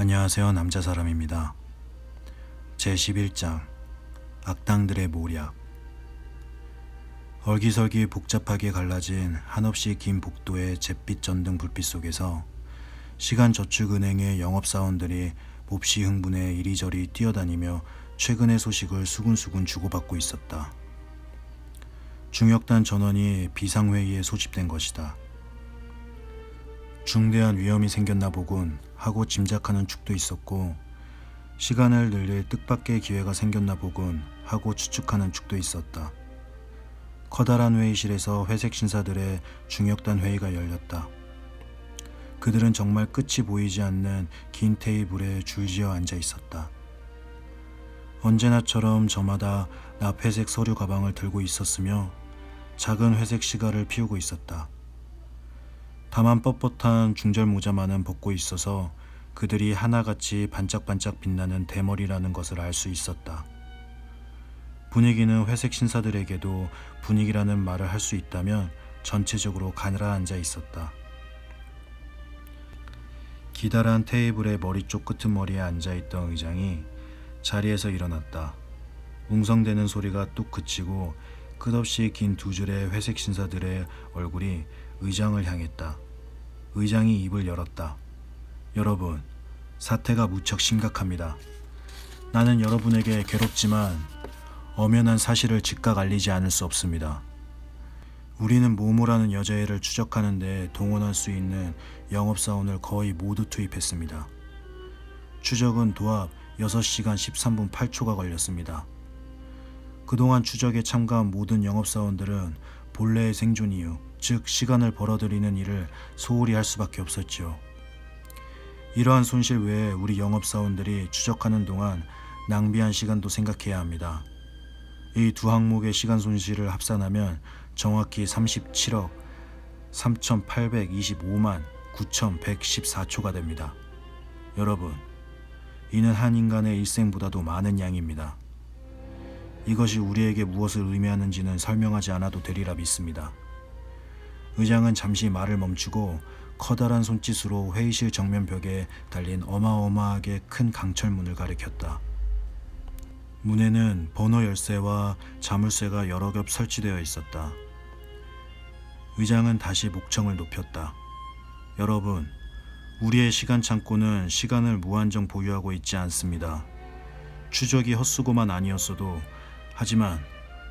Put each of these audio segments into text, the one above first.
안녕하세요. 남자사람입니다. 제11장 악당들의 모략. 얼기설기 복잡하게 갈라진 한없이 긴 복도의 잿빛 전등 불빛 속에서 시간저축은행의 영업사원들이 몹시 흥분해 이리저리 뛰어다니며 최근의 소식을 수군수군 주고받고 있었다. 중역단 전원이 비상회의에 소집된 것이다. 중대한 위험이 생겼나 보군 하고 짐작하는 축도 있었고, 시간을 늘릴 뜻밖의 기회가 생겼나 보군 하고 추측하는 축도 있었다. 커다란 회의실에서 회색 신사들의 중역단 회의가 열렸다. 그들은 정말 끝이 보이지 않는 긴 테이블에 줄지어 앉아 있었다. 언제나처럼 저마다 납회색 서류 가방을 들고 있었으며 작은 회색 시가를 피우고 있었다. 다만 뻣뻣한 중절 모자만은 벗고 있어서 그들이 하나같이 반짝반짝 빛나는 대머리라는 것을 알 수 있었다. 분위기는 회색 신사들에게도 분위기라는 말을 할 수 있다면 전체적으로 가라앉아 있었다. 기다란 테이블의 머리 쪽 끄트머리에 앉아있던 의장이 자리에서 일어났다. 웅성대는 소리가 뚝 그치고 끝없이 긴 두 줄의 회색 신사들의 얼굴이 의장을 향했다. 의장이 입을 열었다. 여러분, 사태가 무척 심각합니다. 나는 여러분에게 괴롭지만 엄연한 사실을 즉각 알리지 않을 수 없습니다. 우리는 모모라는 여자애를 추적하는 데 동원할 수 있는 영업사원을 거의 모두 투입했습니다. 추적은 도합 6시간 13분 8초가 걸렸습니다. 그동안 추적에 참가한 모든 영업사원들은 본래의 생존 이유, 즉 시간을 벌어들이는 일을 소홀히 할 수밖에 없었지요. 이러한 손실 외에 우리 영업사원들이 추적하는 동안 낭비한 시간도 생각해야 합니다. 이 두 항목의 시간 손실을 합산하면 정확히 37억 3,825만 9,114초가 됩니다. 여러분, 이는 한 인간의 일생보다도 많은 양입니다. 이것이 우리에게 무엇을 의미하는지는 설명하지 않아도 되리라 믿습니다. 의장은 잠시 말을 멈추고 커다란 손짓으로 회의실 정면 벽에 달린 어마어마하게 큰 강철문을 가리켰다. 문에는 번호 열쇠와 자물쇠가 여러 겹 설치되어 있었다. 의장은 다시 목청을 높였다. 여러분, 우리의 시간 창고는 시간을 무한정 보유하고 있지 않습니다. 추적이 헛수고만 아니었어도, 하지만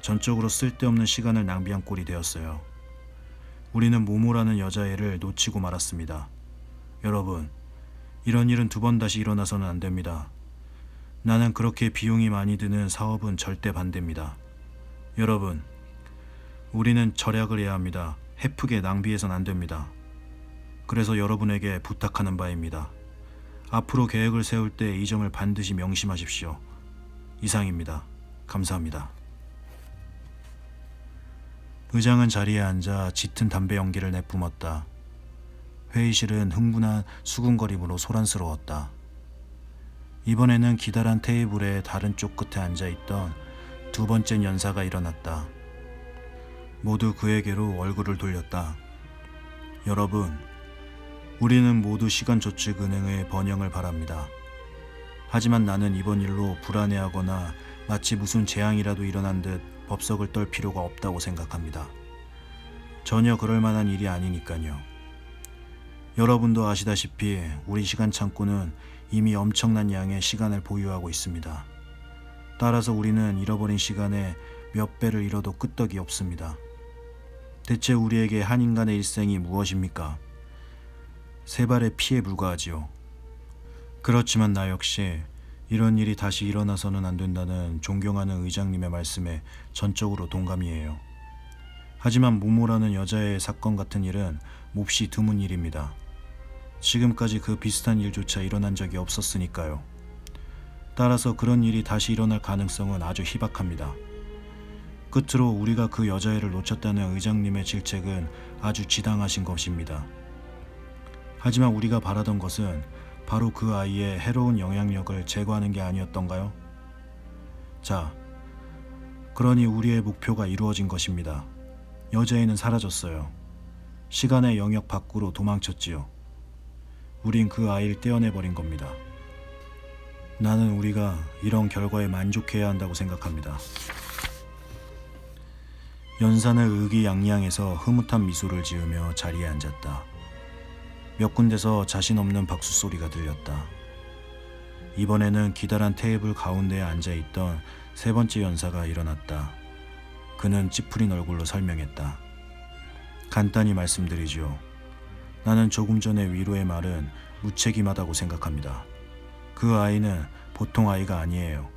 전적으로 쓸데없는 시간을 낭비한 꼴이 되었어요. 우리는 모모라는 여자애를 놓치고 말았습니다. 여러분, 이런 일은 두 번 다시 일어나서는 안 됩니다. 나는 그렇게 비용이 많이 드는 사업은 절대 반대입니다. 여러분, 우리는 절약을 해야 합니다. 헤프게 낭비해선 안 됩니다. 그래서 여러분에게 부탁하는 바입니다. 앞으로 계획을 세울 때 이 점을 반드시 명심하십시오. 이상입니다. 감사합니다. 의장은 자리에 앉아 짙은 담배 연기를 내뿜었다. 회의실은 흥분한 수군거림으로 소란스러웠다. 이번에는 기다란 테이블의 다른 쪽 끝에 앉아있던 두 번째 연사가 일어났다. 모두 그에게로 얼굴을 돌렸다. 여러분, 우리는 모두 시간저축은행의 번영을 바랍니다. 하지만 나는 이번 일로 불안해하거나 마치 무슨 재앙이라도 일어난 듯 법석을 떨 필요가 없다고 생각합니다. 전혀 그럴 만한 일이 아니니까요. 여러분도 아시다시피 우리 시간 창고는 이미 엄청난 양의 시간을 보유하고 있습니다. 따라서 우리는 잃어버린 시간의 몇 배를 잃어도 끄떡이 없습니다. 대체 우리에게 한 인간의 일생이 무엇입니까? 세 발의 피에 불과하지요. 그렇지만 나 역시 이런 일이 다시 일어나서는 안 된다는 존경하는 의장님의 말씀에 전적으로 동감이에요. 하지만 모모라는 여자의 사건 같은 일은 몹시 드문 일입니다. 지금까지 그 비슷한 일조차 일어난 적이 없었으니까요. 따라서 그런 일이 다시 일어날 가능성은 아주 희박합니다. 끝으로 우리가 그 여자애를 놓쳤다는 의장님의 질책은 아주 지당하신 것입니다. 하지만 우리가 바라던 것은 바로 그 아이의 해로운 영향력을 제거하는 게 아니었던가요? 자, 그러니 우리의 목표가 이루어진 것입니다. 여자애는 사라졌어요. 시간의 영역 밖으로 도망쳤지요. 우린 그 아이를 떼어내버린 겁니다. 나는 우리가 이런 결과에 만족해야 한다고 생각합니다. 연사는 의기양양해서 흐뭇한 미소를 지으며 자리에 앉았다. 몇 군데서 자신 없는 박수 소리가 들렸다. 이번에는 기다란 테이블 가운데에 앉아있던 세 번째 연사가 일어났다. 그는 찌푸린 얼굴로 설명했다. 간단히 말씀드리죠. 나는 조금 전의 위로의 말은 무책임하다고 생각합니다. 그 아이는 보통 아이가 아니에요.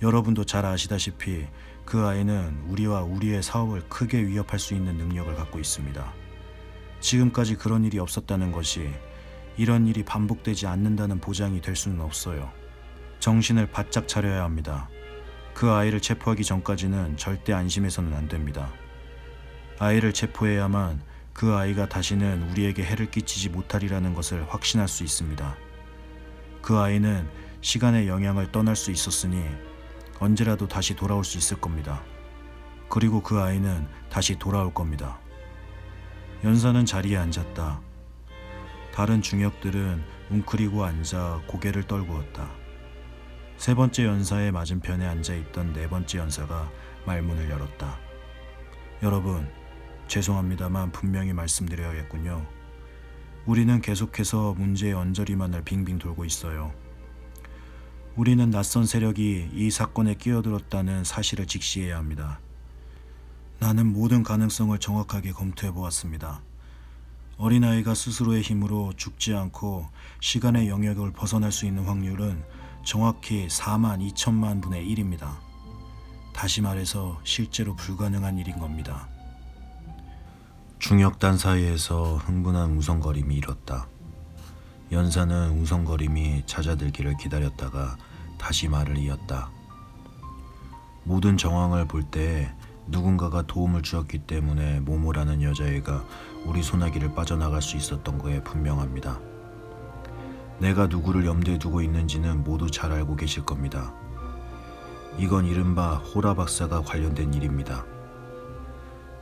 여러분도 잘 아시다시피 그 아이는 우리와 우리의 사업을 크게 위협할 수 있는 능력을 갖고 있습니다. 지금까지 그런 일이 없었다는 것이 이런 일이 반복되지 않는다는 보장이 될 수는 없어요. 정신을 바짝 차려야 합니다. 그 아이를 체포하기 전까지는 절대 안심해서는 안 됩니다. 아이를 체포해야만 그 아이가 다시는 우리에게 해를 끼치지 못하리라는 것을 확신할 수 있습니다. 그 아이는 시간의 영향을 떠날 수 있었으니 언제라도 다시 돌아올 수 있을 겁니다. 그리고 그 아이는 다시 돌아올 겁니다. 연사는 자리에 앉았다. 다른 중역들은 웅크리고 앉아 고개를 떨구었다. 세 번째 연사의 맞은편에 앉아있던 네 번째 연사가 말문을 열었다. 여러분, 죄송합니다만 분명히 말씀드려야겠군요. 우리는 계속해서 문제의 언저리만을 빙빙 돌고 있어요. 우리는 낯선 세력이 이 사건에 끼어들었다는 사실을 직시해야 합니다. 나는 모든 가능성을 정확하게 검토해 보았습니다. 어린아이가 스스로의 힘으로 죽지 않고 시간의 영역을 벗어날 수 있는 확률은 정확히 4만 2천만 분의 1입니다. 다시 말해서 실제로 불가능한 일인 겁니다. 중역단 사이에서 흥분한 우성거림이 일었다. 연사는 우성거림이 잦아들기를 기다렸다가 다시 말을 이었다. 모든 정황을 볼 때 누군가가 도움을 주었기 때문에 모모라는 여자애가 우리 소나기를 빠져나갈 수 있었던 거에 분명합니다. 내가 누구를 염두에 두고 있는지는 모두 잘 알고 계실 겁니다. 이건 이른바 호라 박사가 관련된 일입니다.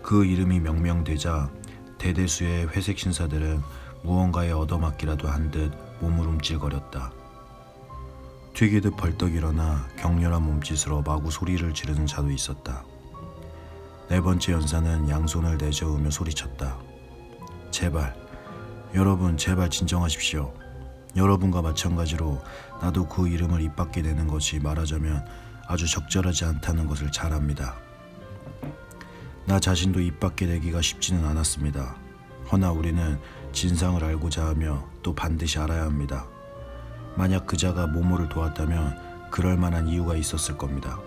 그 이름이 명명되자 대대수의 회색 신사들은 무언가에 얻어맞기라도 한 듯 몸을 움찔거렸다. 튀기듯 벌떡 일어나 격렬한 몸짓으로 마구 소리를 지르는 자도 있었다. 네 번째 연사는 양손을 내저으며 소리쳤다. 제발, 여러분 제발 진정하십시오. 여러분과 마찬가지로 나도 그 이름을 입 밖에 내는 것이 말하자면 아주 적절하지 않다는 것을 잘 압니다. 나 자신도 입 밖에 내기가 쉽지는 않았습니다. 허나 우리는 진상을 알고자 하며 또 반드시 알아야 합니다. 만약 그자가 모모를 도왔다면 그럴 만한 이유가 있었을 겁니다.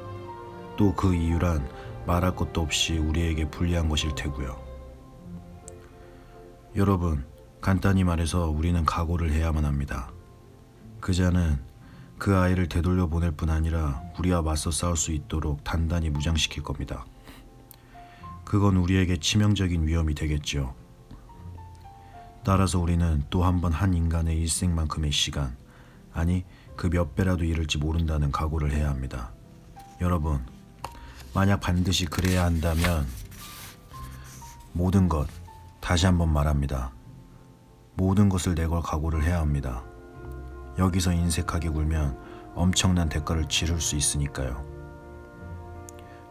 또 그 이유란 말할 것도 없이 우리에게 불리한 것일 테고요. 여러분, 간단히 말해서 우리는 각오를 해야만 합니다. 그자는 그 아이를 되돌려 보낼 뿐 아니라 우리와 맞서 싸울 수 있도록 단단히 무장시킬 겁니다. 그건 우리에게 치명적인 위험이 되겠죠. 따라서 우리는 또 한 번 한 인간의 일생만큼의 시간, 아니 그 몇 배라도 이를지 모른다는 각오를 해야 합니다. 여러분, 만약 반드시 그래야 한다면 모든 것, 다시 한번 말합니다. 모든 것을 내걸 각오를 해야 합니다. 여기서 인색하게 굴면 엄청난 대가를 치를 수 있으니까요.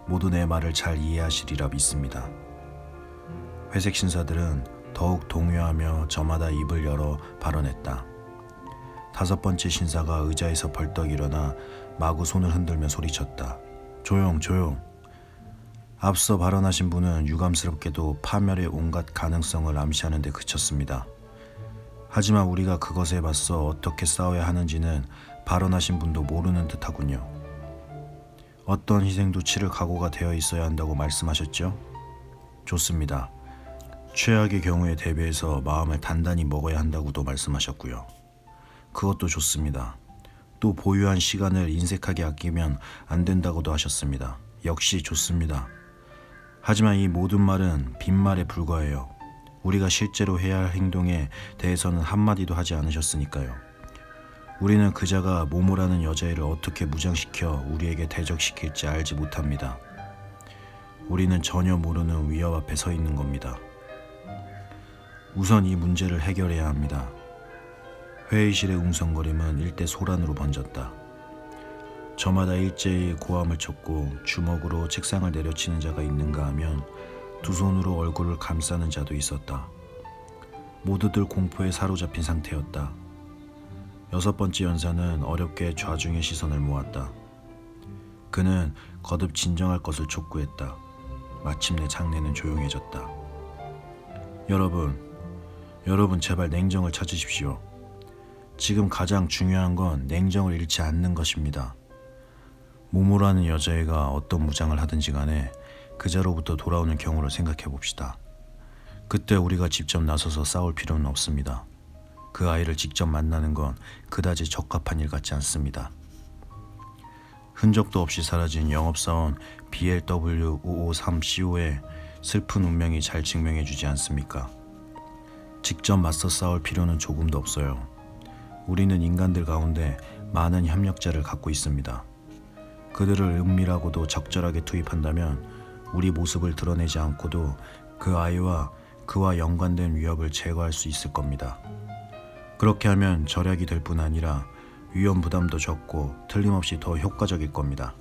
모두 내 말을 잘 이해하시리라 믿습니다. 회색 신사들은 더욱 동요하며 저마다 입을 열어 발언했다. 다섯 번째 신사가 의자에서 벌떡 일어나 마구 손을 흔들며 소리쳤다. 조용, 조용. 앞서 발언하신 분은 유감스럽게도 파멸의 온갖 가능성을 암시하는 데 그쳤습니다. 하지만 우리가 그것에 맞서 어떻게 싸워야 하는지는 발언하신 분도 모르는 듯하군요. 어떤 희생도 치를 각오가 되어 있어야 한다고 말씀하셨죠? 좋습니다. 최악의 경우에 대비해서 마음을 단단히 먹어야 한다고도 말씀하셨고요. 그것도 좋습니다. 또 보유한 시간을 인색하게 아끼면 안 된다고도 하셨습니다. 역시 좋습니다. 하지만 이 모든 말은 빈말에 불과해요. 우리가 실제로 해야 할 행동에 대해서는 한마디도 하지 않으셨으니까요. 우리는 그자가 모모라는 여자애를 어떻게 무장시켜 우리에게 대적시킬지 알지 못합니다. 우리는 전혀 모르는 위협 앞에 서 있는 겁니다. 우선 이 문제를 해결해야 합니다. 회의실의 웅성거림은 일대 소란으로 번졌다. 저마다 일제히 고함을 쳤고 주먹으로 책상을 내려치는 자가 있는가 하면 두 손으로 얼굴을 감싸는 자도 있었다. 모두들 공포에 사로잡힌 상태였다. 여섯 번째 연사는 어렵게 좌중의 시선을 모았다. 그는 거듭 진정할 것을 촉구했다. 마침내 장내는 조용해졌다. 여러분 제발 냉정을 찾으십시오. 지금 가장 중요한 건 냉정을 잃지 않는 것입니다. 모모라는 여자애가 어떤 무장을 하든지 간에 그자로부터 돌아오는 경우를 생각해 봅시다. 그때 우리가 직접 나서서 싸울 필요는 없습니다. 그 아이를 직접 만나는 건 그다지 적합한 일 같지 않습니다. 흔적도 없이 사라진 영업사원 BLW553CO의 슬픈 운명이 잘 증명해 주지 않습니까? 직접 맞서 싸울 필요는 조금도 없어요. 우리는 인간들 가운데 많은 협력자를 갖고 있습니다. 그들을 은밀하고도 적절하게 투입한다면 우리 모습을 드러내지 않고도 그 아이와 그와 연관된 위협을 제거할 수 있을 겁니다. 그렇게 하면 절약이 될 뿐 아니라 위험 부담도 적고 틀림없이 더 효과적일 겁니다.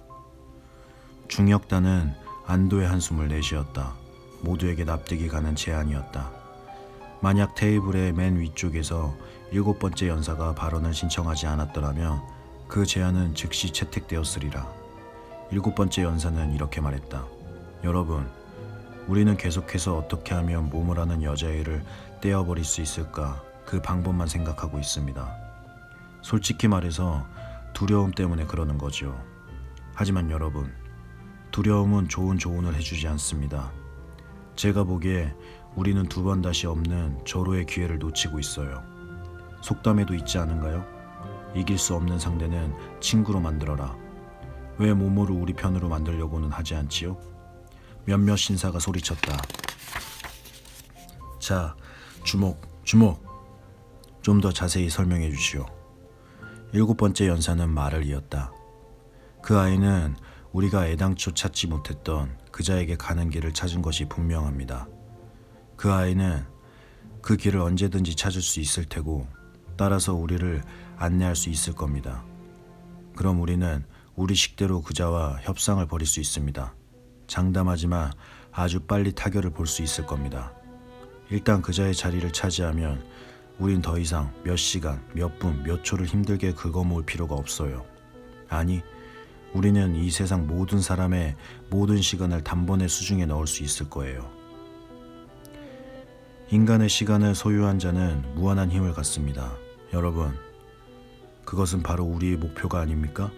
중역단은 안도의 한숨을 내쉬었다. 모두에게 납득이 가는 제안이었다. 만약 테이블의 맨 위쪽에서 7번째 연사가 발언을 신청하지 않았더라면 그 제안은 즉시 채택되었으리라. 7번째 연사는 이렇게 말했다. 여러분, 우리는 계속해서 어떻게 하면 모모라는 여자애를 떼어버릴 수 있을까 그 방법만 생각하고 있습니다. 솔직히 말해서 두려움 때문에 그러는 거죠. 하지만 여러분, 두려움은 좋은 조언을 해주지 않습니다. 제가 보기에 우리는 두 번 다시 없는 절호의 기회를 놓치고 있어요. 속담에도 있지 않은가요? 이길 수 없는 상대는 친구로 만들어라. 왜 모모를 우리 편으로 만들려고는 하지 않지요? 몇몇 신사가 소리쳤다. 자, 주목. 좀 더 자세히 설명해 주시오. 7번째 연사는 말을 이었다. 그 아이는 우리가 애당초 찾지 못했던 그자에게 가는 길을 찾은 것이 분명합니다. 그 아이는 그 길을 언제든지 찾을 수 있을 테고 따라서 우리를 안내할 수 있을 겁니다. 그럼 우리는 우리 식대로 그자와 협상을 벌일 수 있습니다. 장담하지만 아주 빨리 타결을 볼 수 있을 겁니다. 일단 그자의 자리를 차지하면 우린 더 이상 몇 시간, 몇 분, 몇 초를 힘들게 긁어모을 필요가 없어요. 아니, 우리는 이 세상 모든 사람의 모든 시간을 단번에 수중에 넣을 수 있을 거예요. 인간의 시간을 소유한 자는 무한한 힘을 갖습니다. 여러분, 그것은 바로 우리의 목표가 아닙니까?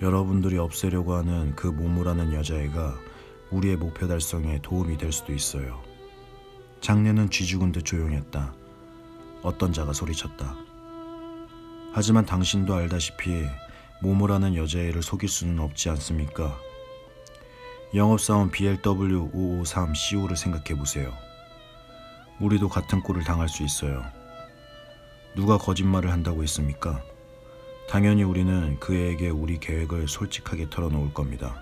여러분들이 없애려고 하는 그 모모라는 여자애가 우리의 목표 달성에 도움이 될 수도 있어요. 장내는 쥐죽은 듯 조용했다. 어떤 자가 소리쳤다. 하지만 당신도 알다시피 모모라는 여자애를 속일 수는 없지 않습니까? 영업사원 BLW553CO를 생각해보세요. 우리도 같은 꼴을 당할 수 있어요. 누가 거짓말을 한다고 했습니까? 당연히 우리는 그 애에게 우리 계획을 솔직하게 털어놓을 겁니다.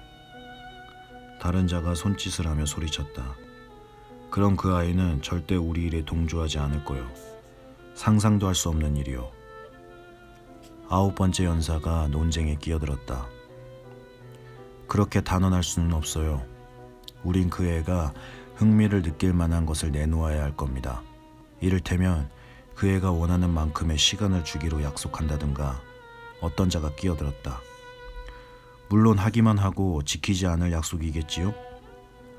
다른 자가 손짓을 하며 소리쳤다. 그럼 그 아이는 절대 우리 일에 동조하지 않을 거요. 상상도 할 수 없는 일이요. 9번째 연사가 논쟁에 끼어들었다. 그렇게 단언할 수는 없어요. 우린 그 애가 흥미를 느낄 만한 것을 내놓아야 할 겁니다. 이를테면 그 애가 원하는 만큼의 시간을 주기로 약속한다든가. 어떤 자가 끼어들었다. 물론 하기만 하고 지키지 않을 약속이겠지요?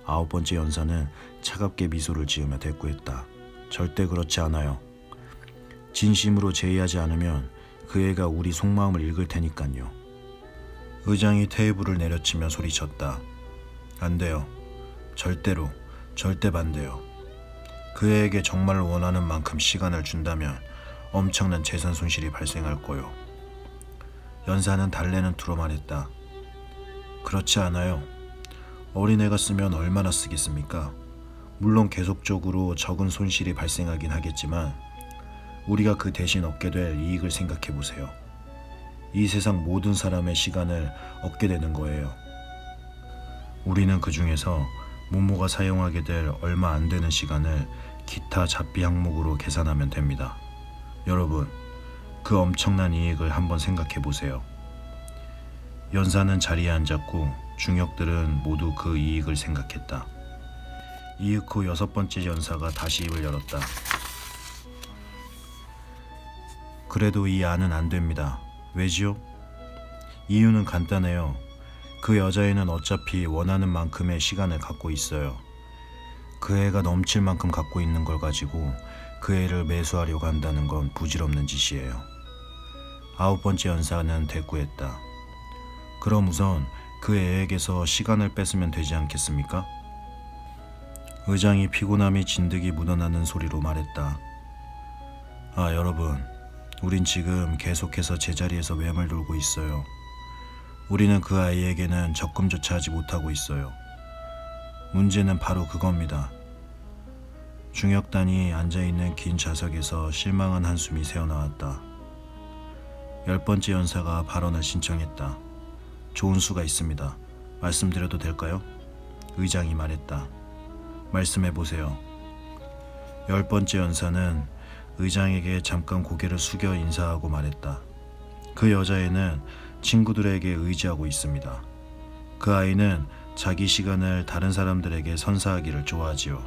9번째 연사는 차갑게 미소를 지으며 대꾸했다. 절대 그렇지 않아요. 진심으로 제의하지 않으면 그 애가 우리 속마음을 읽을 테니깐요. 의장이 테이블을 내려치며 소리쳤다. 안 돼요. 절대로, 절대 반대요. 그 애에게 정말 원하는 만큼 시간을 준다면 엄청난 재산 손실이 발생할 거요. 연사는 달래는 투로 말했다. 그렇지 않아요. 어린애가 쓰면 얼마나 쓰겠습니까? 물론 계속적으로 적은 손실이 발생하긴 하겠지만 우리가 그 대신 얻게 될 이익을 생각해 보세요. 이 세상 모든 사람의 시간을 얻게 되는 거예요. 우리는 그 중에서 모모가 사용하게 될 얼마 안 되는 시간을 기타 잡비 항목으로 계산하면 됩니다. 여러분, 그 엄청난 이익을 한번 생각해 보세요. 연사는 자리에 앉았고 중역들은 모두 그 이익을 생각했다. 이윽 후 6번째 연사가 다시 입을 열었다. 그래도 이 안은 안 됩니다. 왜지요? 이유는 간단해요. 그 여자애는 어차피 원하는 만큼의 시간을 갖고 있어요. 그 애가 넘칠 만큼 갖고 있는 걸 가지고 그 애를 매수하려고 한다는 건 부질없는 짓이에요. 9번째 연사는 대꾸했다. 그럼 우선 그 애에게서 시간을 뺏으면 되지 않겠습니까? 의장이 피곤함이 진득이 묻어나는 소리로 말했다. 아, 여러분, 우린 지금 계속해서 제자리에서 웸을 돌고 있어요. 우리는 그 아이에게는 접근조차 하지 못하고 있어요. 문제는 바로 그겁니다. 중역단이 앉아있는 긴 좌석에서 실망한 한숨이 새어나왔다. 10번째 연사가 발언을 신청했다. 좋은 수가 있습니다. 말씀드려도 될까요? 의장이 말했다. 말씀해보세요. 10번째 연사는 의장에게 잠깐 고개를 숙여 인사하고 말했다. 그 여자애는 친구들에게 의지하고 있습니다. 그 아이는 자기 시간을 다른 사람들에게 선사하기를 좋아하지요.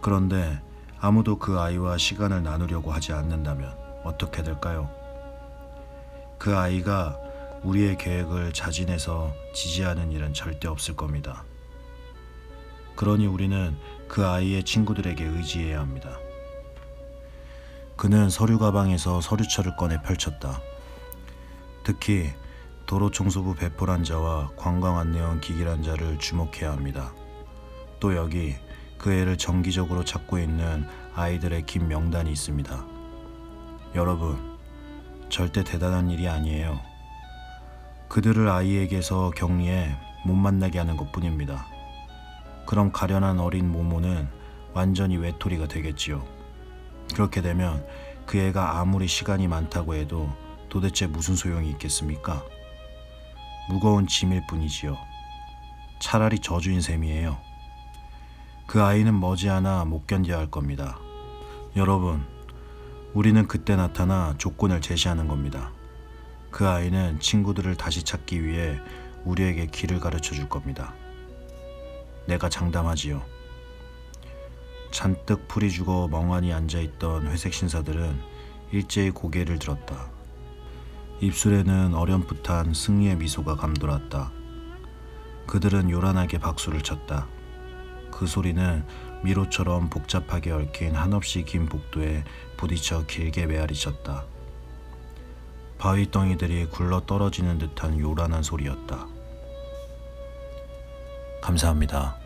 그런데 아무도 그 아이와 시간을 나누려고 하지 않는다면 어떻게 될까요? 그 아이가 우리의 계획을 자진해서 지지하는 일은 절대 없을 겁니다. 그러니 우리는 그 아이의 친구들에게 의지해야 합니다. 그는 서류 가방에서 서류철을 꺼내 펼쳤다. 특히 도로청소부 배포란자와 관광안내원 기기란자를 주목해야 합니다. 또 여기 그 애를 정기적으로 찾고 있는 아이들의 긴 명단이 있습니다. 여러분, 절대 대단한 일이 아니에요. 그들을 아이에게서 격리해 못 만나게 하는 것뿐입니다. 그럼 가련한 어린 모모는 완전히 외톨이가 되겠지요. 그렇게 되면 그 애가 아무리 시간이 많다고 해도 도대체 무슨 소용이 있겠습니까? 무거운 짐일 뿐이지요. 차라리 저주인 셈이에요. 그 아이는 머지않아 못 견뎌야 할 겁니다. 여러분, 우리는 그때 나타나 조건을 제시하는 겁니다. 그 아이는 친구들을 다시 찾기 위해 우리에게 길을 가르쳐 줄 겁니다. 내가 장담하지요. 잔뜩 풀이 죽어 멍하니 앉아있던 회색 신사들은 일제히 고개를 들었다. 입술에는 어렴풋한 승리의 미소가 감돌았다. 그들은 요란하게 박수를 쳤다. 그 소리는 미로처럼 복잡하게 얽힌 한없이 긴 복도에 부딪혀 길게 메아리쳤다. 바위덩이들이 굴러 떨어지는 듯한 요란한 소리였다. 감사합니다.